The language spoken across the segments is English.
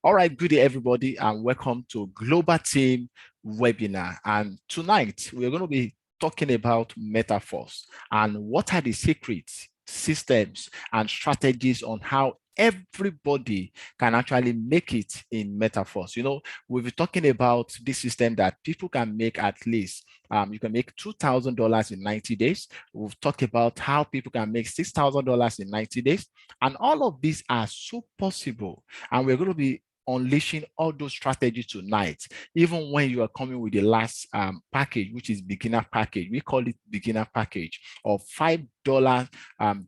All right, good day, everybody, and welcome to Global Team webinar. And tonight, we're going to be talking about MetaForce and what are the secrets, systems, and strategies on how everybody can actually make it in MetaForce. We'll be talking about this system that people can make at least, you can make $2,000 in 90 days. We've talked about how people can make $6,000 in 90 days. And all of these are so possible. And we're going to be unleashing all those strategies tonight, even when you are coming with the last package, which is beginner package. We call it beginner package of $5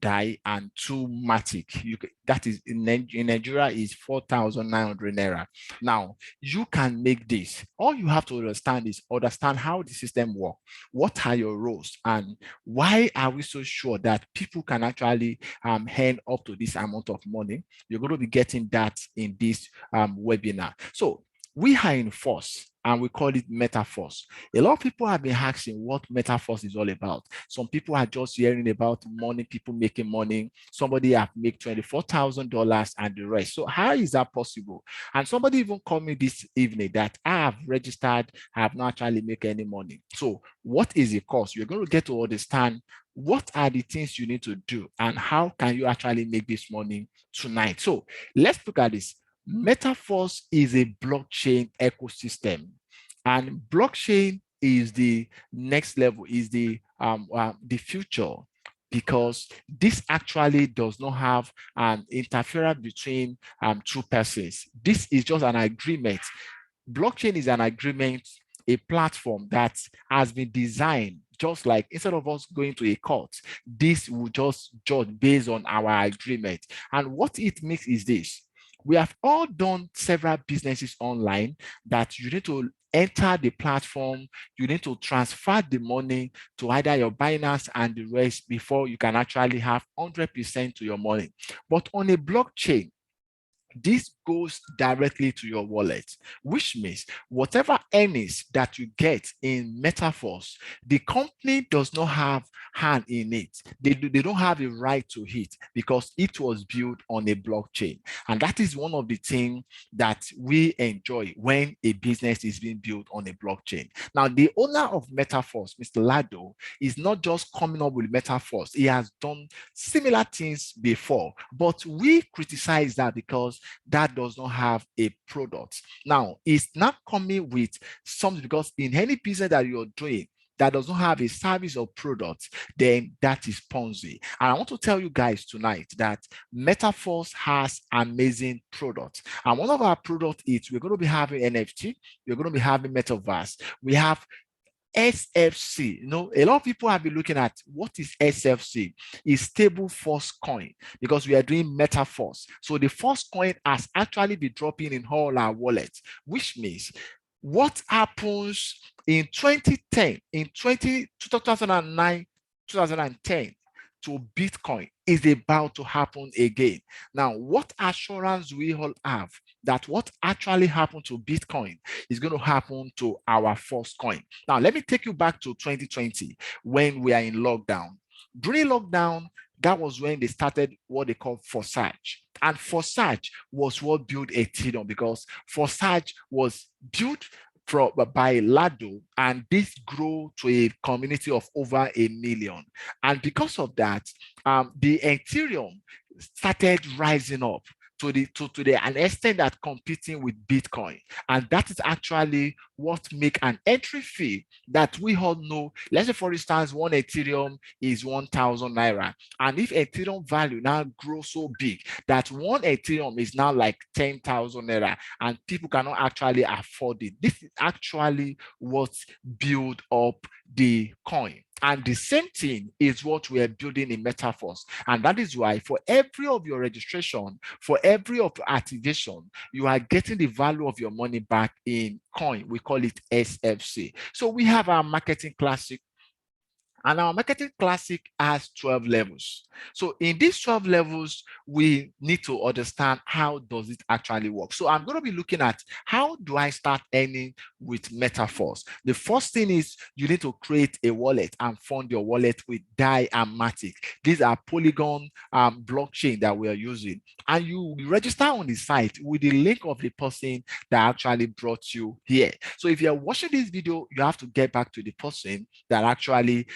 die and 2 matic. That is in Nigeria is 4,900 naira. Now you can make this. All you have to understand how the system works. What are your roles and why are we so sure that people can actually earn up to this amount of money? You're going to be getting that in this webinar. So we are in Force and we call it MetaForce. A lot of people have been asking what MetaForce is all about. Some people are just hearing about money, people making money. Somebody have made $24,000 and the rest. So how is that possible? And somebody even called me this evening that I have registered, I have not actually make any money. So what is the cost? You're going to get to understand what are the things you need to do and how can you actually make this money tonight. So let's look at this. MetaForce is a blockchain ecosystem, and blockchain is the next level, is the future, because this actually does not have an interference between two persons. This is just an agreement. Blockchain is an agreement, a platform that has been designed just like instead of us going to a court, this will just judge based on our agreement. And what it makes is this. We have all done several businesses online that you need to enter the platform, you need to transfer the money to either your Binance and the rest before you can actually have 100% to your money. But on a blockchain, this goes directly to your wallet, which means whatever earnings that you get in MetaForce, the company does not have hand in it. They don't have a right to it because it was built on a blockchain. And that is one of the things that we enjoy when a business is being built on a blockchain. Now, the owner of MetaForce, Mr. Lado, is not just coming up with MetaForce. He has done similar things before, but we criticize that because that does not have a product. Now, it's not coming with something because in any business that you're doing that does not have a service or product, then that is Ponzi. And I want to tell you guys tonight that MetaForce has amazing products. And one of our products is we're going to be having NFT, we're going to be having MetaVerse. We have SFC. A lot of people have been looking at what is SFC. Is stable force coin, because we are doing MetaForce. So the force coin has actually been dropping in all our wallets, which means what happens in 2010, in 2009, 2010 to Bitcoin is about to happen again. Now, what assurance we all have that what actually happened to Bitcoin is going to happen to our first coin? Now, let me take you back to 2020 when we are in lockdown. During lockdown, that was when they started what they call Forsage. And Forsage was what built Ethereum, because Forsage was built by Lado, and this grew to a community of over 1 million. And because of that, the Ethereum started rising up to an extent that competing with Bitcoin. And that is actually what make an entry fee that we all know. Let's say, for instance, one Ethereum is 1,000 naira. And if Ethereum value now grows so big that one Ethereum is now like 10,000 naira and people cannot actually afford it, this is actually what built up the coin. And the same thing is what we are building in MetaForce. And that is why for every of your registration, for every of your activation, you are getting the value of your money back in coin. We call it SFC. So we have our marketing classic, And our marketing classic has 12 levels. So in these 12 levels, we need to understand how does it actually work. So I'm going to be looking at how do I start earning with MetaForce. The first thing is you need to create a wallet and fund your wallet with Dai and Matic. These are Polygon blockchain that we are using. And you register on the site with the link of the person that actually brought you here. So if you're watching this video, you have to get back to the person that actually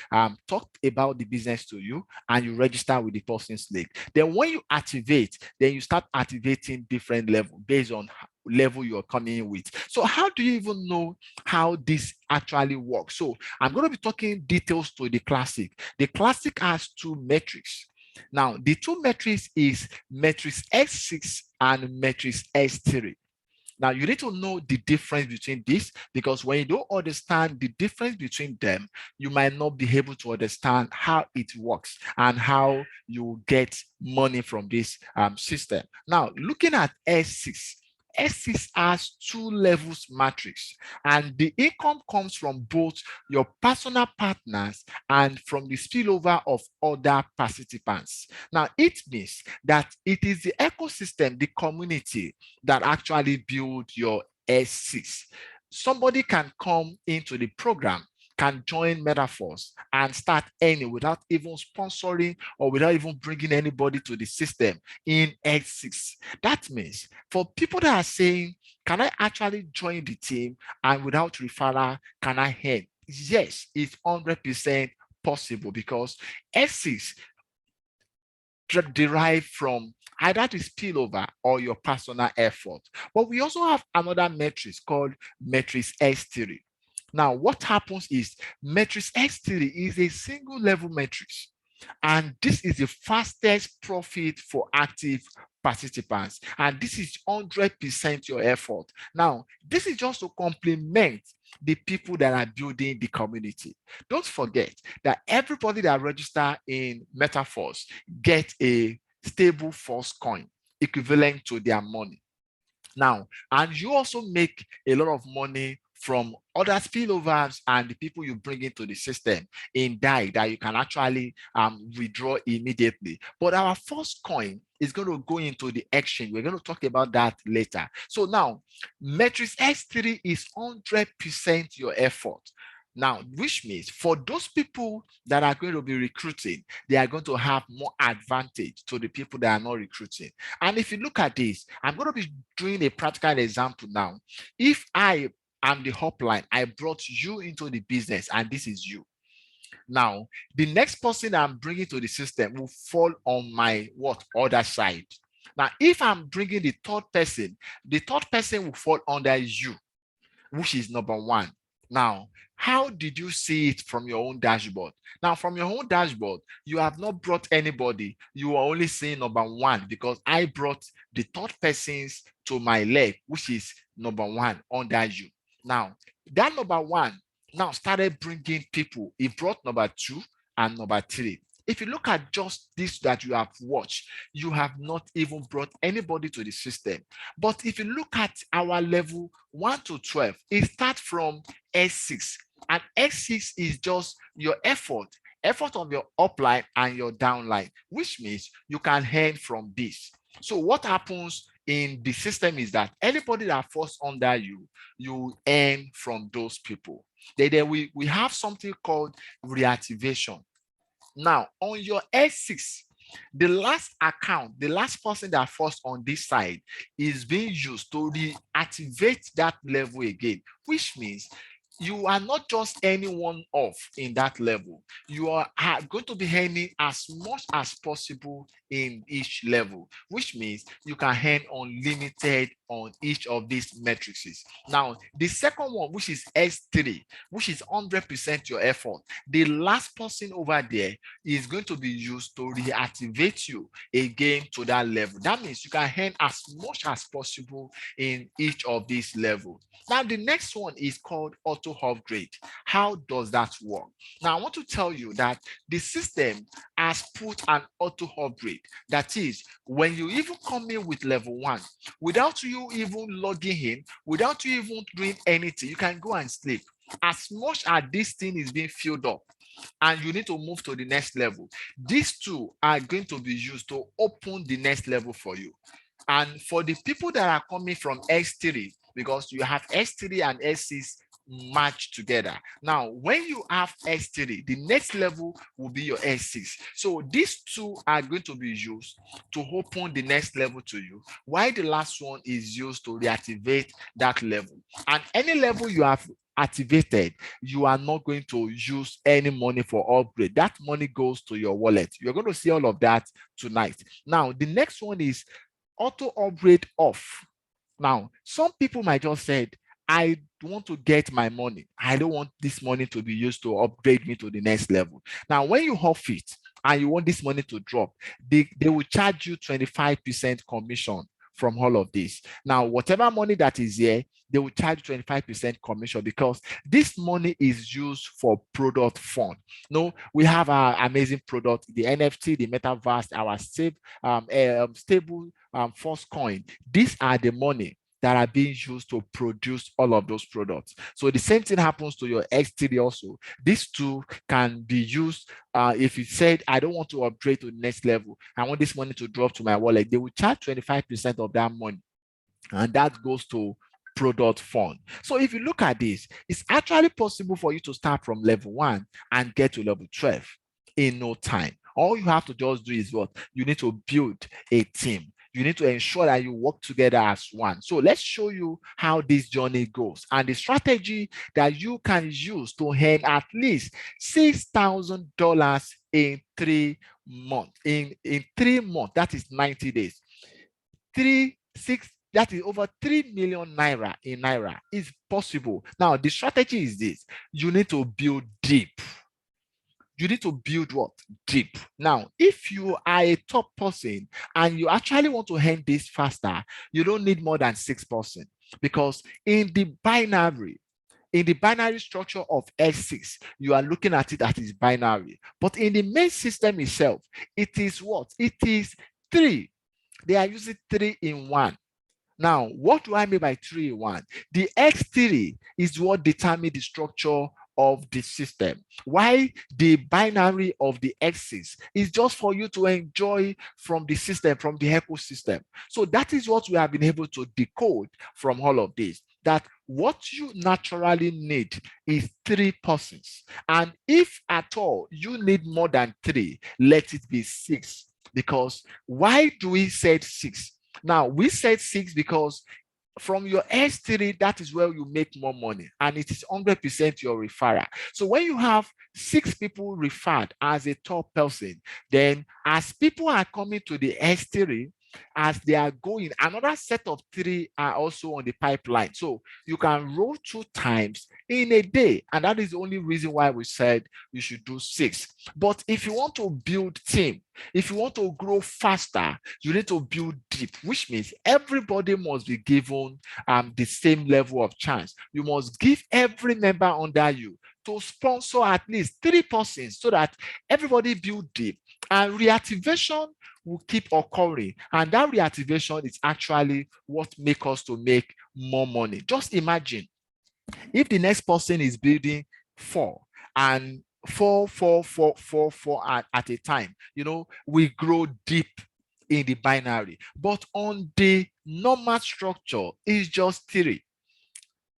talked about the business to you, and you register with the person's link. Then when you activate, then you start activating different level based on level you're coming in with. So how do you even know how this actually works? So I'm going to be talking details to the classic. The classic has two metrics. Now, the two metrics is matrix S6 and matrix S3. Now, you need to know the difference between this, because when you don't understand the difference between them, you might not be able to understand how it works and how you get money from this system. Now, looking at S6, S6 has two levels matrix, and the income comes from both your personal partners and from the spillover of other participants. Now, it means that it is the ecosystem, the community that actually build your S6. Somebody can come into the program, can join MetaForce and start earning without even sponsoring or without even bringing anybody to the system in S6. That means for people that are saying, can I actually join the team and without referral, can I earn? Yes, it's 100% possible, because S6 derived from either the spillover or your personal effort. But we also have another matrix called matrix S3. Now, what happens is matrix S3 is a single level matrix, and this is the fastest profit for active participants. And this is 100% your effort. Now, this is just to complement the people that are building the community. Don't forget that everybody that register in MetaForce get a stable force coin equivalent to their money. Now, and you also make a lot of money from other spillovers and the people you bring into the system in DAI that you can actually withdraw immediately. But our first coin is going to go into the exchange. We're going to talk about that later. So now, matrix S3 is 100% your effort. Now, which means for those people that are going to be recruiting, they are going to have more advantage to the people that are not recruiting. And if you look at this, I'm going to be doing a practical example now. If I am the hotline, I brought you into the business, and this is you. Now, the next person I'm bringing to the system will fall on my other side. Now, if I'm bringing the third person will fall under you, which is number one. Now, how did you see it from your own dashboard? Now, from your own dashboard, you have not brought anybody. You are only seeing number one, because I brought the third persons to my left, which is number one under you. Now, that number one now started bringing people. It brought number two and number three. If you look at just this that you have watched, you have not even brought anybody to the system. But if you look at our level 1 to 12, it starts from S6. And S6 is just your effort on your upline and your downline, which means you can earn from this. So what happens in the system is that anybody that falls under you, you earn from those people. Then we have something called reactivation. Now, on your S6, the last account, the last person that falls on this side is being used to reactivate that level again, which means you are not just earning one off in that level. You are going to be earning as much as possible in each level, which means you can earn unlimited on each of these matrices. Now, the second one, which is S3, which is 100% your effort, the last person over there is going to be used to reactivate you again to that level. That means you can earn as much as possible in each of these levels. Now, the next one is called auto upgrade. How does that work? Now, I want to tell you that the system has put an auto upgrade. That is, when you even come in with level 1, without you even logging in, without you even doing anything, you can go and sleep. As much as this thing is being filled up, and you need to move to the next level. These two are going to be used to open the next level for you. And for the people that are coming from S3, because you have S3 and S6 match together. Now, when you have S3, the next level will be your S6. So these two are going to be used to open the next level to you, while the last one is used to reactivate that level. And any level you have activated, you are not going to use any money for upgrade. That money goes to your wallet. You're going to see all of that tonight. Now, the next one is auto upgrade off. Now, some people might just say, I want to get my money. I don't want this money to be used to upgrade me to the next level. Now, when you off it and you want this money to drop, they will charge you 25% commission from all of this. Now, whatever money that is here, they will charge 25% commission because this money is used for product fund. No, we have our amazing product, the NFT, the MetaForce, our stable Force coin. These are the money that are being used to produce all of those products. So the same thing happens to your X3 also. These two can be used if you said, I don't want to upgrade to the next level. I want this money to drop to my wallet. They will charge 25% of that money. And that goes to product fund. So if you look at this, it's actually possible for you to start from level 1 and get to level 12 in no time. All you have to just do is what? You need to build a team. You need to ensure that you work together as one. So let's show you how this journey goes and the strategy that you can use to earn at least $6,000 in 3 months. In 3 months, that is 90 days. That is over 3 million naira in naira. Is possible. Now, the strategy is this. You need to build deep. You need to build what? Deep. Now, if you are a top person and you actually want to earn this faster, you don't need more than 6%, because in the binary structure of S6, you are looking at it as binary. But in the main system itself, it is what? It is 3. They are using 3 in 1. Now, what do I mean by 3 in 1? The X3 is what determines the structure of the system. Why the binary of the X's is just for you to enjoy from the system, from the ecosystem. So that is what we have been able to decode from all of this, that what you naturally need is 3 persons. And if at all you need more than 3, let it be 6. Because why do we set 6? Now, we set 6 because from your S3, that is where you make more money, and it is 100% your referral. So when you have 6 people referred as a top person, then as people are coming to the S3, as they are going, another set of 3 are also on the pipeline. So you can roll 2 times in a day, and that is the only reason why we said you should do 6. But if you want to build team, if you want to grow faster, you need to build deep, which means everybody must be given the same level of chance. You must give every member under you to sponsor at least 3 persons so that everybody build deep, and reactivation will keep occurring. And that reactivation is actually what makes us to make more money. Just imagine if the next person is building 4 and 4 at a time, we grow deep in the binary. But on the normal structure, it's just 3.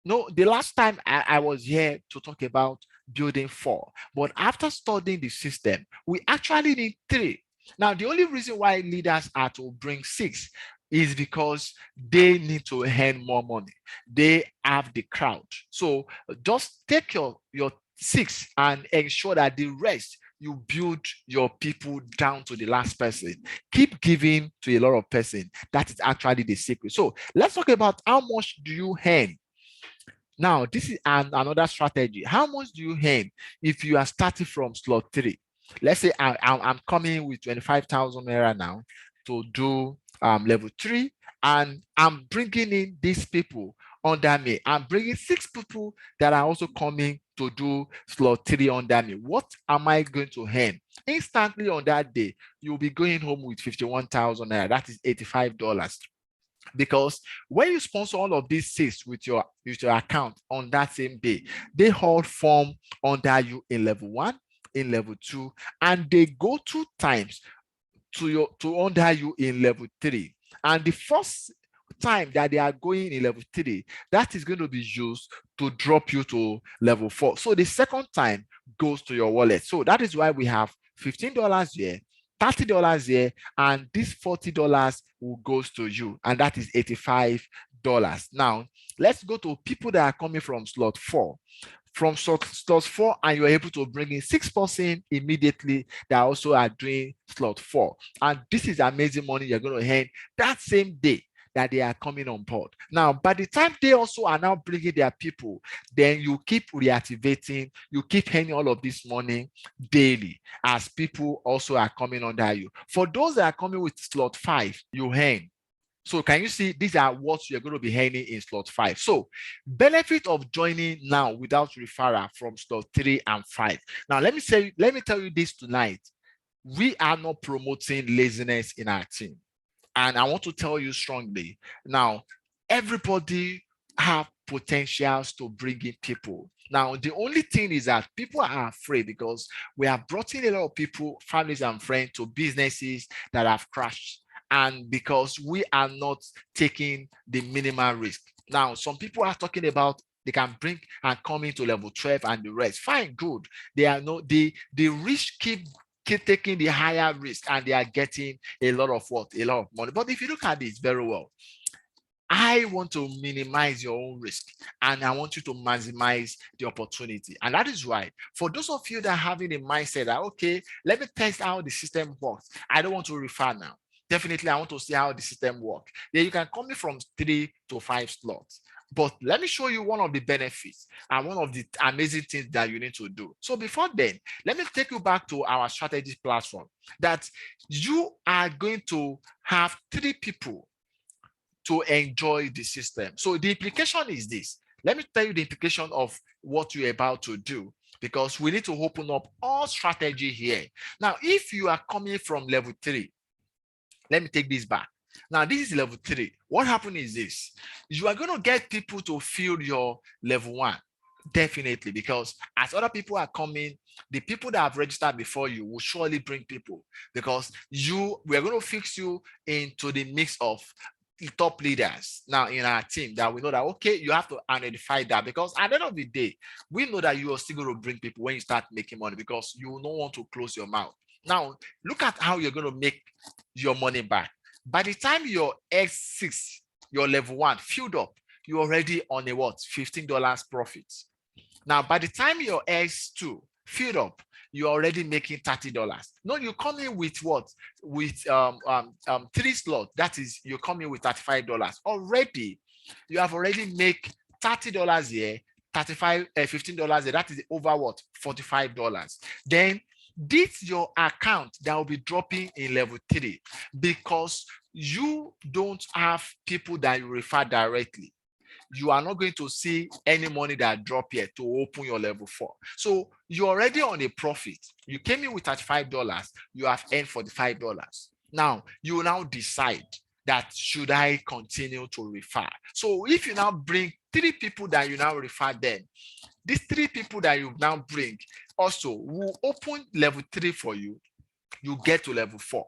No, the last time I was here to talk about building 4, but after studying the system, we actually need 3. Now, the only reason why leaders are to bring 6 is because they need to earn more money. They have the crowd. So just take your 6 and ensure that the rest, you build your people down to the last person. Keep giving to a lot of person. That is actually the secret. So let's talk about how much do you earn. Now, this is another strategy. How much do you earn if you are starting from slot 3? Let's say I'm coming with 25,000 naira now to do level 3, and I'm bringing in these people under me. I'm bringing 6 people that are also coming to do slot 3 under me. What am I going to earn? Instantly on that day, you'll be going home with 51,000 naira. That is $85. Because when you sponsor all of these 6 with your account on that same day, they all form under you in level 1 in level 2, and they go 2 times to under you in level 3. And the first time that they are going in level 3, that is going to be used to drop you to level 4. So the second time goes to your wallet. So that is why we have $15 here, $30 here, and this $40 will goes to you, and that is $85. Now let's go to people that are coming from slot 4. From slot 4, and you're able to bring in 6% immediately that also are doing slot 4. And this is amazing money you're going to earn that same day that they are coming on board. Now, by the time they also are now bringing their people, then you keep reactivating, you keep earning all of this money daily as people also are coming under you. For those that are coming with slot 5, you earn. So can you see, these are what you're going to be earning in slot 5. So benefit of joining now without referral from slot 3 and 5. Now let me tell you this tonight. We are not promoting laziness in our team. And I want to tell you strongly, now everybody have potentials to bring in people. Now, the only thing is that people are afraid because we have brought in a lot of people, families and friends to businesses that have crashed. And because we are not taking the minimal risk. Now, some people are talking about they can bring and come into level 12 and the rest. Fine, good. They are no, the risk keep taking the higher risk and they are getting a lot of what? A lot of money. But if you look at this very well, I want to minimize your own risk and I want you to maximize the opportunity. And that is why, for those of you that are having a mindset that, okay, let me test how the system works. I don't want to refer now. Definitely, I want to see how the system works. Then you can come in from 3 to 5 slots. But let me show you one of the benefits and one of the amazing things that you need to do. So before then, let me take you back to our strategy platform that you are going to have 3 people to enjoy the system. So the implication is this. Let me tell you the implication of what you're about to do, because we need to open up all strategy here. Now, if you are coming from level 3, let me take this back. Now, this is level 3. What happened is this. You are going to get people to fill your level 1. Definitely, because as other people are coming, the people that have registered before you will surely bring people, because we are going to fix you into the mix of top leaders now in our team that we know that, okay, you have to identify that, because at the end of the day, we know that you are still going to bring people when you start making money, because you will not want to close your mouth. Now, look at how you're going to make your money back. By the time your X6, your level 1 filled up, you're already on a what? $15 profit. Now, by the time your X2 filled up, you're already making $30. No, you come in with what? With 3 slots. That is, you come in with $35. Already, you have already make $30 here, $15 here. That is over what? $45. Then this your account that will be dropping in level 3 because you don't have people that you refer directly. You are not going to see any money that drop here to open your level 4. So you're already on a profit. You came in with $35, you have earned $45. Now, you will now decide that should I continue to refer. So if you now bring 3 people that you now refer them, these 3 people that you now bring also will open level 3 for you. You get to level 4.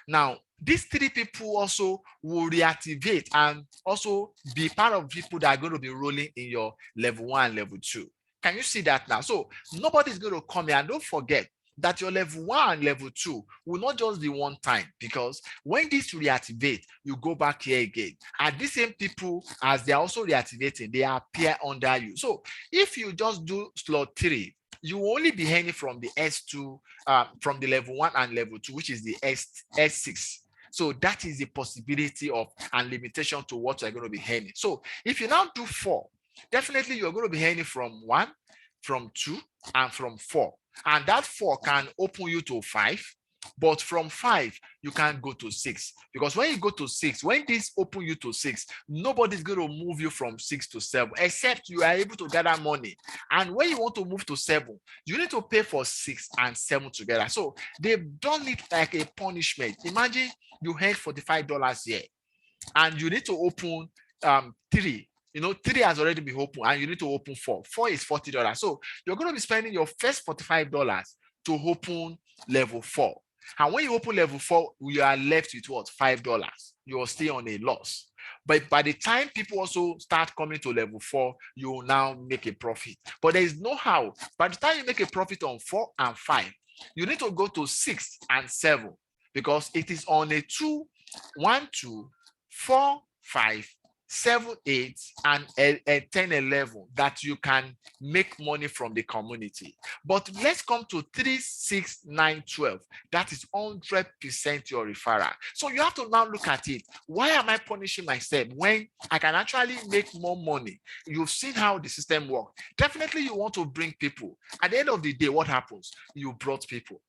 Now, these 3 people also will reactivate and also be part of people that are going to be rolling in your level 1, level 2. Can you see that now? So nobody's going to come here, and don't forget that your level 1, level 2 will not just be one time, because when this reactivate, you go back here again. And these same people, as they are also reactivating, they appear under you. So if you just do slot 3, you will only be earning from the S2, from the level 1 and level 2, which is the S6. So that is the possibility of and limitation to what you're going to be earning. So if you now do 4, definitely you're going to be earning from 1, from 2, and from 4. And that 4 can open you to 5. But from 5, you can't go to 6. Because when you go to 6, when this open you to 6, nobody's going to move you from 6 to 7, except you are able to gather money. And when you want to move to 7, you need to pay for 6 and 7 together. So they've done it like a punishment. Imagine you earn $45 here, and you need to open 3. 3 has already been opened, and you need to open 4. 4 is $40. So you're going to be spending your first $45 to open level 4. And when you open level 4, you are left with what? $5. You will stay on a loss. But by the time people also start coming to level 4, you will now make a profit. But there is no how. By the time you make a profit on 4 and 5, you need to go to 6 and 7 because it is on a 2, 1, 2, 4, 5, 7, 8, and a 10, 11 that you can make money from the community. But let's come to 3, 6, 9, 12. That is 100% your referral. So you have to now look at it. Why am I punishing myself when I can actually make more money? You've seen how the system works. Definitely you want to bring people. At the end of the day, what happens? You brought people,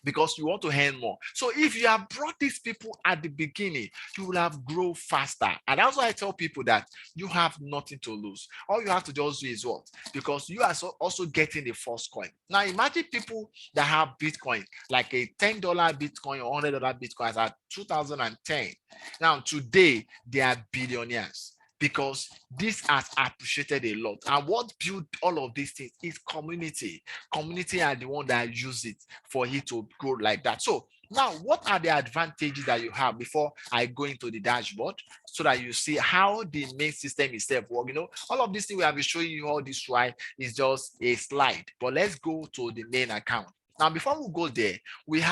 because you want to earn more. So if you have brought these people at the beginning, you will have grown faster. And that's why I tell people that you have nothing to lose. All you have to just do is what? Because you are also getting the first coin. Now imagine people that have Bitcoin, like a $10 Bitcoin or $100 Bitcoin at 2010. Now today, they are billionaires, because this has appreciated a lot. And what built all of these things is community. Community are the one that use it for it to grow like that. So now, what are the advantages that you have before I go into the dashboard so that you see how the main system itself works? You know, all of this thing we have been showing you all this while is just a slide. But let's go to the main account. Now, before we go there, we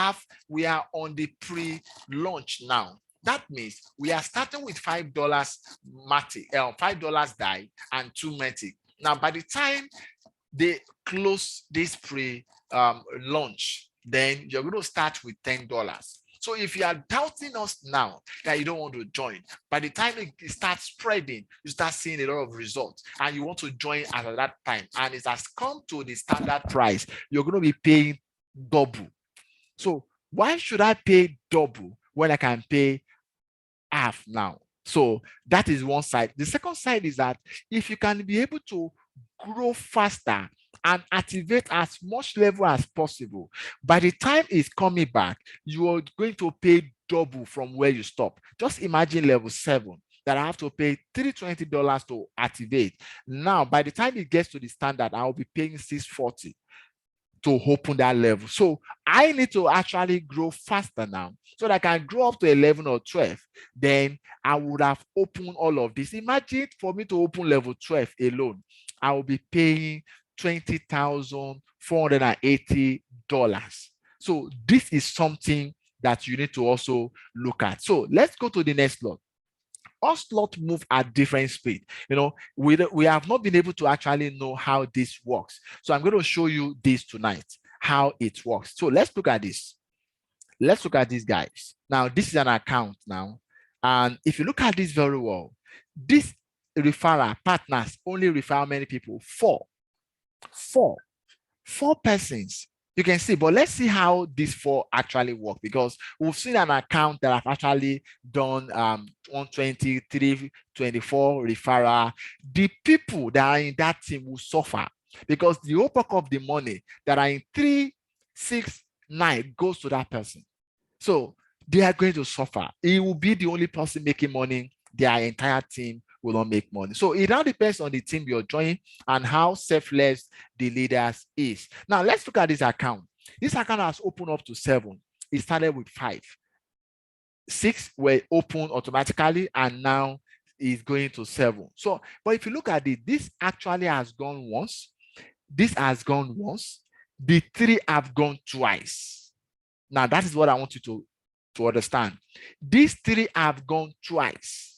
are on the pre-launch now. That means we are starting with $5 Matic, $5 DAI and 2 Matic. Now, by the time they close this pre-launch, then you're going to start with $10. So if you are doubting us now that you don't want to join, by the time it starts spreading, you start seeing a lot of results and you want to join at that time, and it has come to the standard price, you're going to be paying double. So why should I pay double when I can pay half now? So that is one side. The second side is that if you can be able to grow faster and activate as much level as possible, by the time it's coming back, you are going to pay double from where you stop. Just imagine level 7 that I have to pay $320 to activate. Now, by the time it gets to the standard, I will be paying $640 to open that level. So I need to actually grow faster now so that I can grow up to 11 or 12. Then I would have opened all of this. Imagine for me to open level 12 alone, I will be paying $20,480. So this is something that you need to also look at. So let's go to the next slide. All slots move at different speed. You know, we have not been able to actually know how this works. So I'm going to show you this tonight, how it works. So let's look at this. Let's look at these guys. Now, this is an account now. And if you look at this very well, this referral partners only refer how many people? Four persons. You can see, but let's see how these 4 actually work, because we've seen an account that have actually done 120, 324 referral. The people that are in that team will suffer because the whole bulk of the money that are in 3, 6, 9 goes to that person. So they are going to suffer. It will be the only person making money. Their entire team will not make money. So it now depends on the team you're joining and how selfless the leaders is. Now let's look at this account. This account has opened up to 7. It started with 5. 6 were opened automatically and now is going to 7. So, but if you look at it, this actually has gone once. This has gone once. The 3 have gone twice. Now that is what I want you to understand. These 3 have gone twice.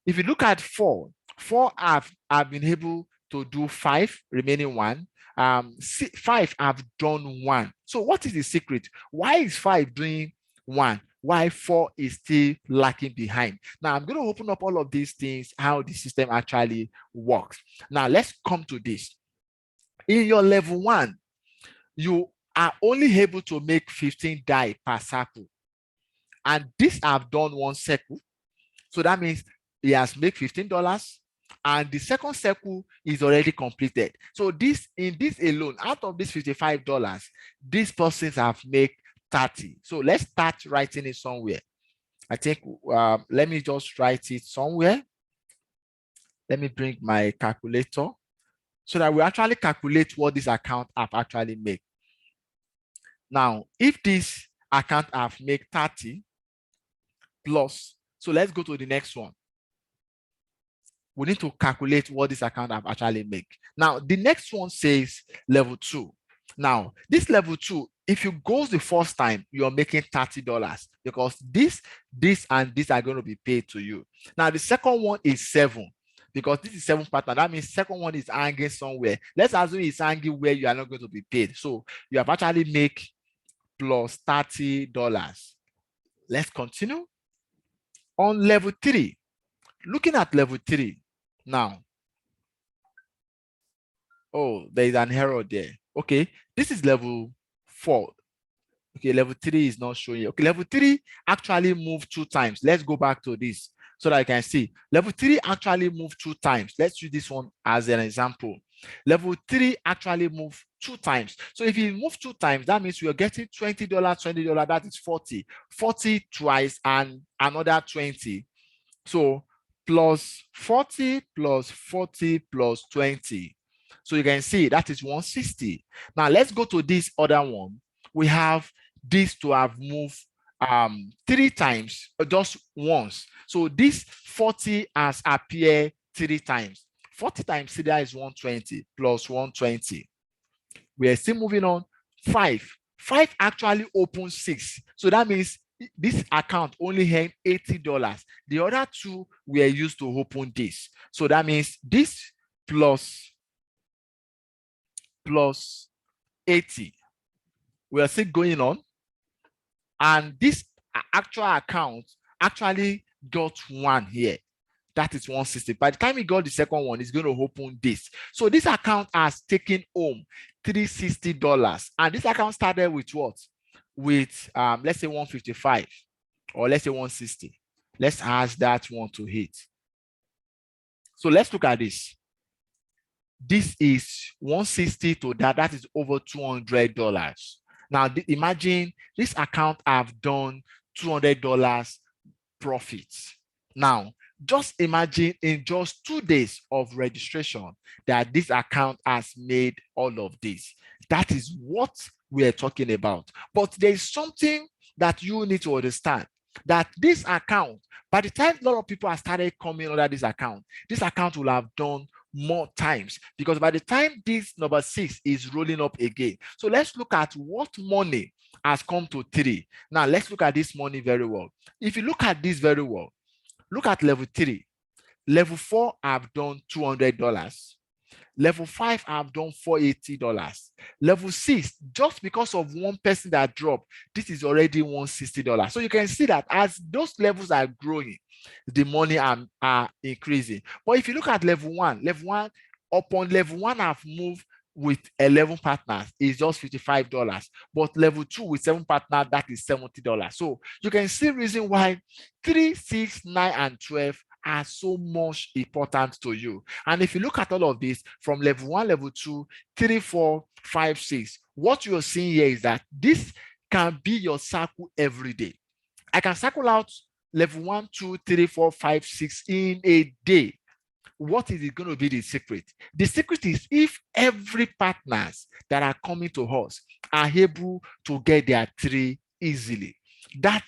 If you look at 4 have been able to do 5, remaining 1. 5 have done 1. So what is the secret? Why is 5 doing 1? Why 4 is still lacking behind? Now I'm going to open up all of these things, how the system actually works. Now let's come to this. In your level 1, you are only able to make 15 DAI per circle. And this have done 1 circle. So that means he has made $15 and the second circle is already completed. So this, in this alone, out of this $55, these persons have made 30. So let's start writing it somewhere. I think let me just write it somewhere. Let me bring my calculator so that we actually calculate what this account have actually made. Now, if this account have made 30 plus, so let's go to the next one. We need to calculate what this account have actually make. Now, the next one says level 2. Now, this level 2, if you go the first time, you're making $30 because this, and this are going to be paid to you. Now, the second one is 7 because this is 7 pattern. That means second one is hanging somewhere. Let's assume it's hanging where you are not going to be paid. So you have actually make plus $30. Let's continue. On level 3, looking at level 3 now. Oh, there is an error there. Okay, this is level 4. Okay, level 3 is not showing you. Okay, level 3 actually moved 2 times. Let's go back to this so that I can see. Level 3 actually moved 2 times. Let's use this one as an example. Level 3 actually moved 2 times. So if you move 2 times, that means we are getting $20, $20, that is 40. 40 twice and another 20. So plus 40 plus 40 plus 20. So you can see that is 160. Now let's go to this other one. We have this to have moved 3 times, just once. So this 40 has appeared 3 times. 40 times 3 is 120 plus 120. We are still moving on. 5 actually opens 6. So that means this account only had $80. The other 2 were used to open this. So that means this plus 80. We are still going on. And this actual account actually got 1 here. That is 160. By the time we got the second one, it's going to open this. So this account has taken home $360. And this account started with what? With let's say 155 or let's say 160. Let's ask that one to hit. So let's look at this. This is 160 to that is over $200. Now imagine this account have done $200 profits. Now just imagine in just 2 days of registration that this account has made all of this. That is what we are talking about. But there is something that you need to understand, that this account, by the time a lot of people have started coming under this account will have done more times, because by the time this number 6 is rolling up again. So let's look at what money has come to 3. Now let's look at this money very well. If you look at this very well, look at level 3. Level 4 have done $200. Level 5 have done $480. Level 6, just because of one person that dropped, this is already $160. So you can see that as those levels are growing, the money are increasing. But if you look at level 1, upon level 1 have moved with 11 partners is just $55. But level 2 with 7 partners, that is $70. So you can see reason why 3, 6, 9, and 12 are so much important to you. And if you look at all of this from level 1, level 2, 3, 4, 5, 6, what you're seeing here is that this can be your circle every day. I can circle out level 1, 2, 3, 4, 5, 6 in a day. What is it going to be the secret? The secret is if every partners that are coming to us are able to get their 3 easily, that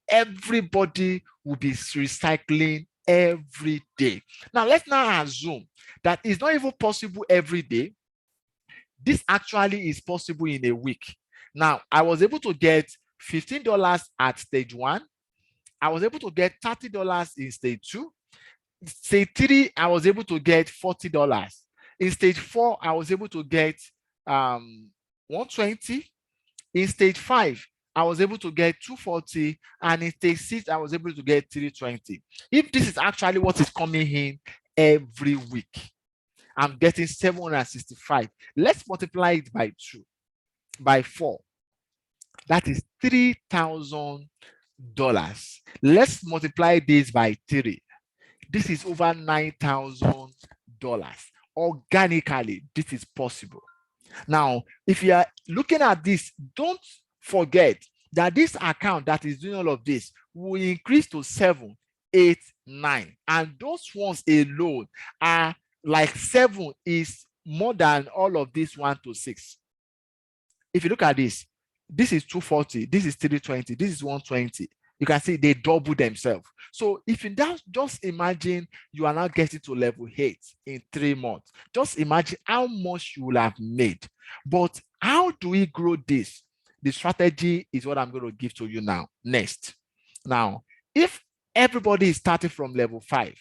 everybody will be recycling every day. Now, let's now assume that it's not even possible every day. This actually is possible in a week. Now, I was able to get $15 at stage 1. I was able to get $30 in stage 2. Stage 3, I was able to get $40. In stage 4, I was able to get $120. In stage 5, I was able to get $240, and in stage 6, I was able to get $320. If this is actually what is coming in every week, I'm getting 765. Let's multiply it by 2, by 4. That is $3,000. Let's multiply this by 3. This is over $9,000. Organically, this is possible. Now, if you are looking at this, don't forget that this account that is doing all of this will increase to 7, 8, 9. And those ones alone are like 7 is more than all of this 1 to 6. If you look at this, This is 240, this is 320, this is 120. You can see they double themselves. So if you just imagine you are now getting to level 8 in 3 months, just imagine how much you will have made. But how do we grow this? The strategy is what I'm going to give to you now. Next. Now, if everybody is starting from level 5,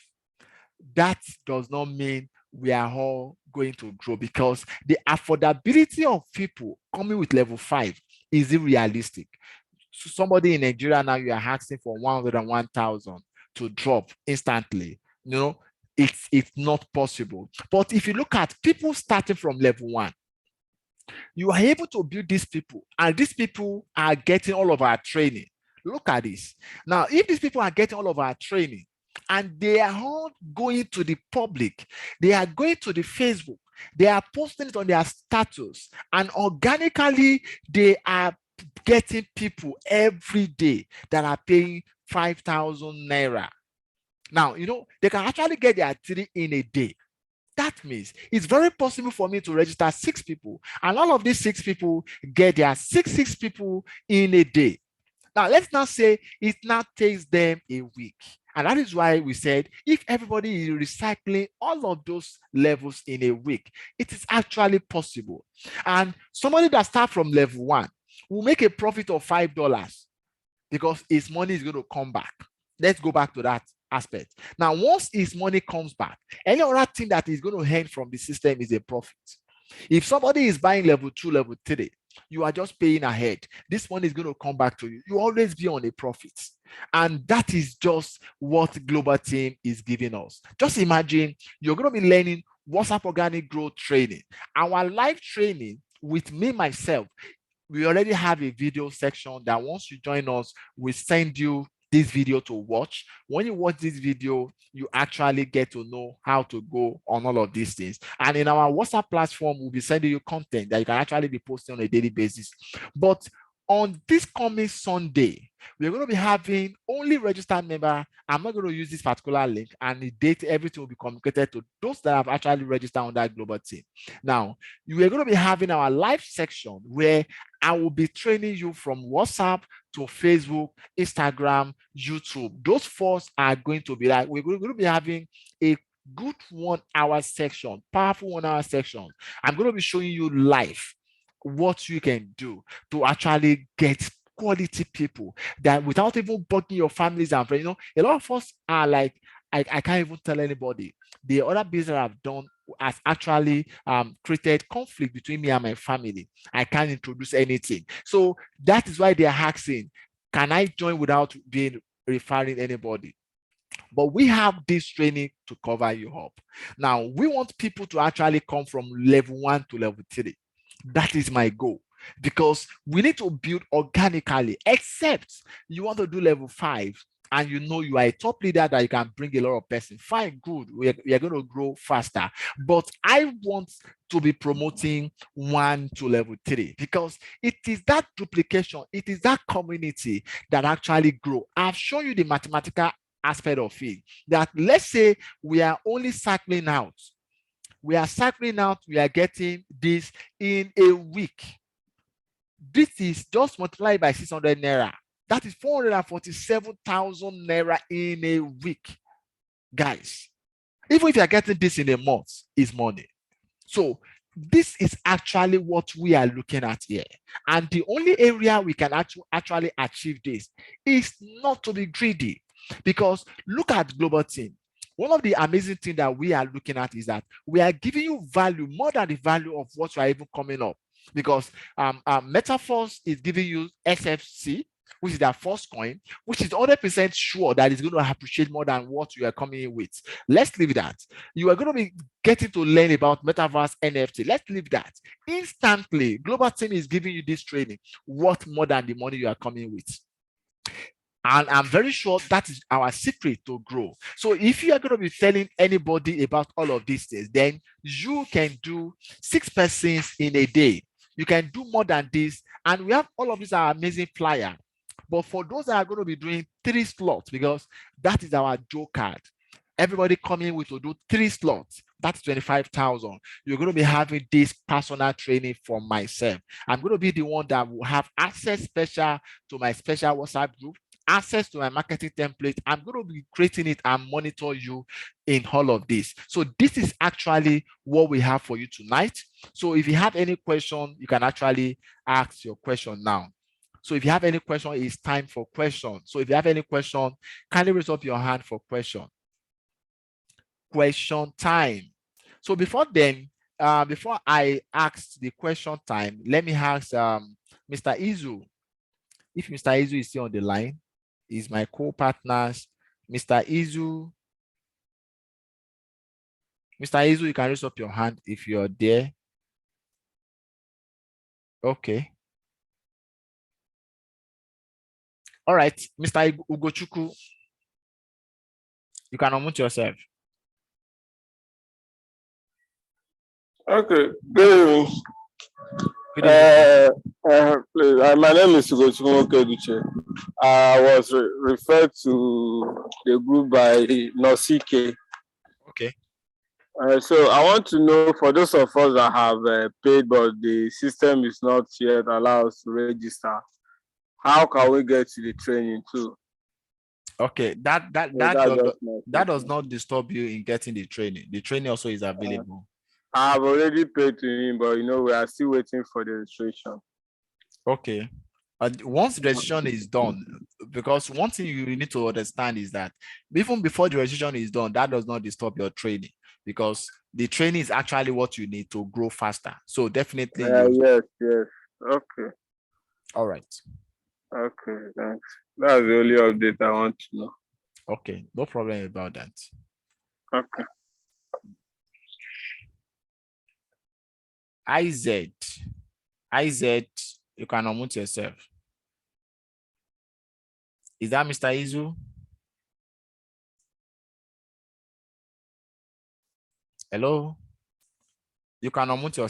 that does not mean we are all going to grow, because the affordability of people coming with level 5 is unrealistic. So somebody in Nigeria now, you are asking for 101,000 to drop instantly. It's not possible. But if you look at people starting from level 1, you are able to build these people, and these people are getting all of our training. Look at this. Now, if these people are getting all of our training and they are all going to the public, they are going to the Facebook, they are posting it on their status, and organically they are getting people every day that are paying 5,000 naira. Now, they can actually get their 3 in a day. That means it's very possible for me to register 6 people, and all of these 6 people get their six people in a day. Now, let's not say it now takes them a week. And that is why we said if everybody is recycling all of those levels in a week, it is actually possible. And somebody that starts from level 1 will make a profit of $5 because his money is going to come back. Let's go back to that aspect. Now, once his money comes back, any other thing that is going to earn from the system is a profit. If somebody is buying level 2, level 3, you are just paying ahead. This money is going to come back to you. You always be on a profit. And that is just what Global Team is giving us. Just imagine you're going to be learning WhatsApp Organic Growth training. Our live training with me, myself, we already have a video section that once you join us, we send you this video to watch. When you watch this video, you actually get to know how to go on all of these things. And in our WhatsApp platform, we'll be sending you content that you can actually be posting on a daily basis. But on this coming Sunday, we're going to be having only registered member. I'm not going to use this particular link, and the date, everything will be communicated to those that have actually registered on that Global Team. Now, we are going to be having our live section where I will be training you from WhatsApp to Facebook, Instagram, YouTube. Those 4 are going to be like, we're going to be having a good 1 hour section, powerful 1 hour section. I'm going to be showing you live what you can do to actually get quality people that without even bugging your families and friends. A lot of us are like, I can't even tell anybody. The other business I've done has actually created conflict between me and my family. I can't introduce anything. So that is why they are asking, can I join without being referring anybody? But we have this training to cover you up. Now, we want people to actually come from level 1 to level 3. That is my goal, because we need to build organically, except you want to do level 5 and you are a top leader that you can bring a lot of person. Fine, good. We are going to grow faster. But I want to be promoting 1 to level 3, because it is that duplication, it is that community that actually grow. I've shown you the mathematical aspect of it, that let's say we are only cycling out. We are getting this in a week. This is just multiplied by 600 naira. That is 447,000 naira in a week. Guys, even if you are getting this in a month, it's money. So this is actually what we are looking at here. And the only area we can actually achieve this is not to be greedy. Because look at Global Team. One of the amazing things that we are looking at is that we are giving you value more than the value of what you are even coming up. Because MetaForce is giving you SFC, which is their first coin, which is 100% sure that it's going to appreciate more than what you are coming in with. Let's leave that. You are going to be getting to learn about Metaverse NFT. Let's leave that. Instantly, Global Team is giving you this training worth more than the money you are coming with. And I'm very sure that is our secret to grow. So if you are going to be telling anybody about all of these things, then you can do 6 persons in a day. You can do more than this. And we have all of these are amazing flyer. But for those that are going to be doing 3 slots, because that is our Joe card. Everybody coming with to do 3 slots. that's 25,000. You're going to be having this personal training for myself. I'm going to be the one that will have access special to my special WhatsApp group, access to my marketing template. I'm going to be creating it and monitor you in all of this. So this is actually what we have for you tonight. So if you have any question, you can actually ask your question now. So if you have any question, it's time for question. So if you have any question, kindly raise up your hand for question. Question time. So before then, before I ask the question time, let me ask Mr. Izu. If Mr. Izu is still on the line, is my co-partners. Mr. Izu. Mr. Izu, you can raise up your hand if you're there. Okay. All right, Mr. Ugochukwu, you can unmute yourself. Okay, good evening. My name is Ugochukwu Okeduche. I was referred to the group by Nosike. Okay. So I want to know, for those of us that have paid but the system is not yet allowed us to register, how can we get to the training too? Okay, that does not disturb you in getting the training. The training also is available. I've already paid to him, but we are still waiting for the registration. Okay. Once the registration is done, because one thing you need to understand is that even before the registration is done, that does not disturb your training, because the training is actually what you need to grow faster. So definitely. Yes. Okay. All right. Okay, thanks. That's the only update I want to know. Okay, no problem about that. Okay. IZ, you can unmute yourself. Is that Mr. Izu? Hello? You can unmute yourself.